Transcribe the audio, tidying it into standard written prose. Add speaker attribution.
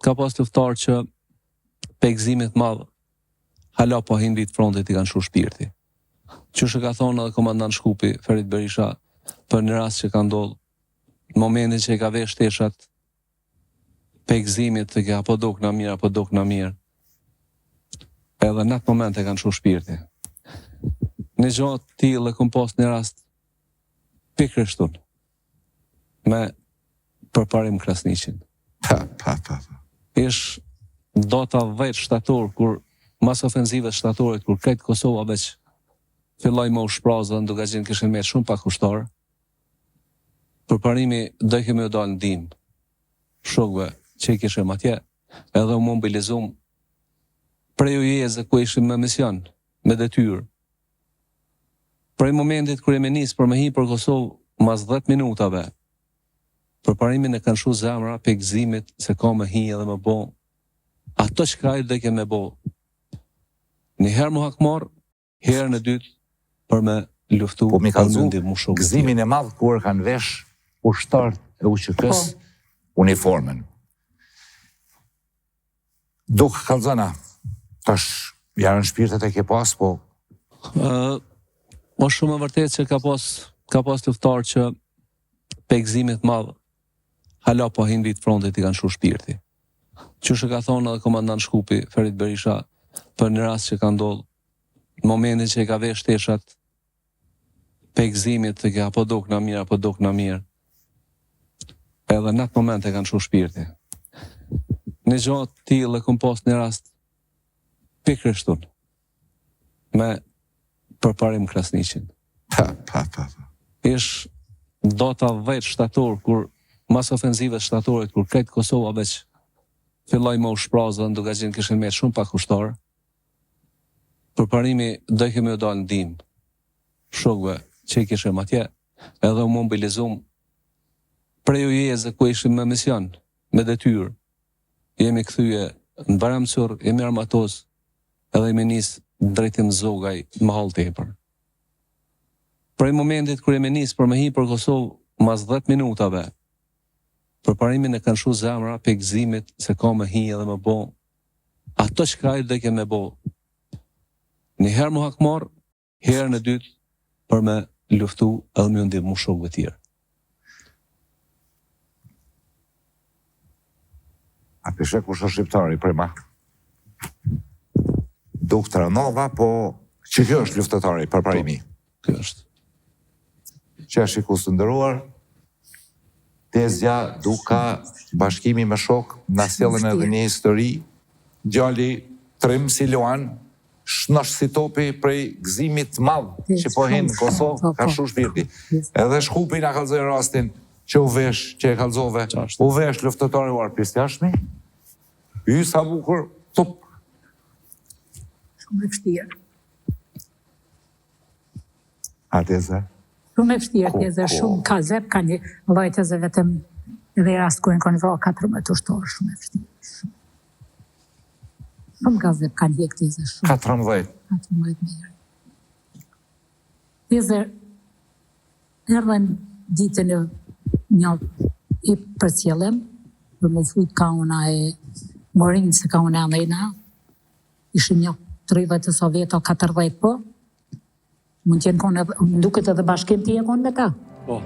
Speaker 1: ka pas luftar që pe gëzimit madh hala po hin vit frontit i kanë shu shpirti. Qysh e ka thonë edhe komandant Shkupi, Ferit Berisha, për një rast që ka ndodhur, në momentin që i ka vesh teshat pe gëzimit të ke apo dok na mirë, apo dok na mirë. Edhe në atë moment e kanë shu shpirti. Në gjatë tillë e kom pas një rast pikërisht me përparim Krasniqin. Ish data 10 shtator, kur mas ofenzive shtatorit, kur krejt Kosova veç filloj me u shprazën, duke qenë kishin me shumë pak ushtar, përparimi do i kemi u dalë ndim shokëve që i kishim atje, edhe u mobilizum prej ujeze ku ishim me mision, me detyrë. Prej momentit kur jemi nis për me hi për Kosovë, mas 10 minutave, përparimin e kanë shu zemra pe gëzimit se ka me hi edhe me bo ato që krajt dhe ke me bo. Një herë mu hakmar, herën e dytë për me luftu.
Speaker 2: Po mi kalzu gëzimin e madh kur kanë vesh ushtarët e UQK-s uniformen. Duk kalzana, tash jarën shpirtet e ke pas, po?
Speaker 1: O shumë e vërtet që ka pas luftar që pe gëzimit madh hala po hin vit frontit i kanë shu shpirti. Qysh e ka thonë edhe komandant Shkupi, Ferit Berisha, për një rast që ka ndodhur, në momentin që i ka vesh teshat pe gëzimit të ke apo dok na mirë, apo dok na mirë. Edhe në atë moment e kanë shu shpirti. Në gjatë tillë e kom pas një rast pikërisht me përparim Krasniqin. Ish data 10 shtator, kur mas ofenzive shtatorit, kur krejt Kosova veç filloj me u shprazën, duke qenë kishin me shumë pak ushtar, përparimi do i kemi u dalë ndim shokëve që i kishim atje, edhe u mobilizum prej ujeze ku ishim me mision, me detyrë. Jemi kthye në Baramcur, jemi armatos, edhe jemi nis drejtim Zogaj më hall tepër. Prej momentit kur jemi nis për me hi për Kosovë, mas 10 minutave, përparimin e kanë shu zemra pe gëzimit se ka me hi edhe me bo ato që krajt dhe ke me bo. Një herë mu hakmar, herën e dytë për me luftu edhe me ndihmu shokëve tjerë.
Speaker 2: A pishe kush është shqiptari, prima? Duk Tranova, po që kjo është luftetari, përparimi?
Speaker 1: Kjo është.
Speaker 2: Që është i kusë të ndëruar, Tezja, Duka, bashkimi me shok, na sjellën edhe një histori, djali Trim si Luan, shnosh si topi prej gëzimit madh që po hin në Kosovë, ka shu shpirti. Edhe Shkupi na kallzoi rastin që u vesh, që e kallzove, u vesh luftetari u arpist jashmi, sa bukur, top.
Speaker 3: Shumë e vështirë.
Speaker 2: A Tezja?
Speaker 3: Shumë e vështirë, Tezja, shumë ka zep, ka një lloj Tezja vetëm edhe rast kur në kanë vrarë 14 ushtarë, shumë e vështirë. Shumë ka zep, ka ndjek Tezja, shumë.
Speaker 2: 14
Speaker 3: mirë. Tezja, erdhen ditën e një i përcjellëm, për më fut kauna e Morin, se kauna e ndajna, ishim një 30 të Sovjeta, 40 po, mund t'jenë konë, më duket edhe bashkim t'i e konë me ta.
Speaker 1: Po.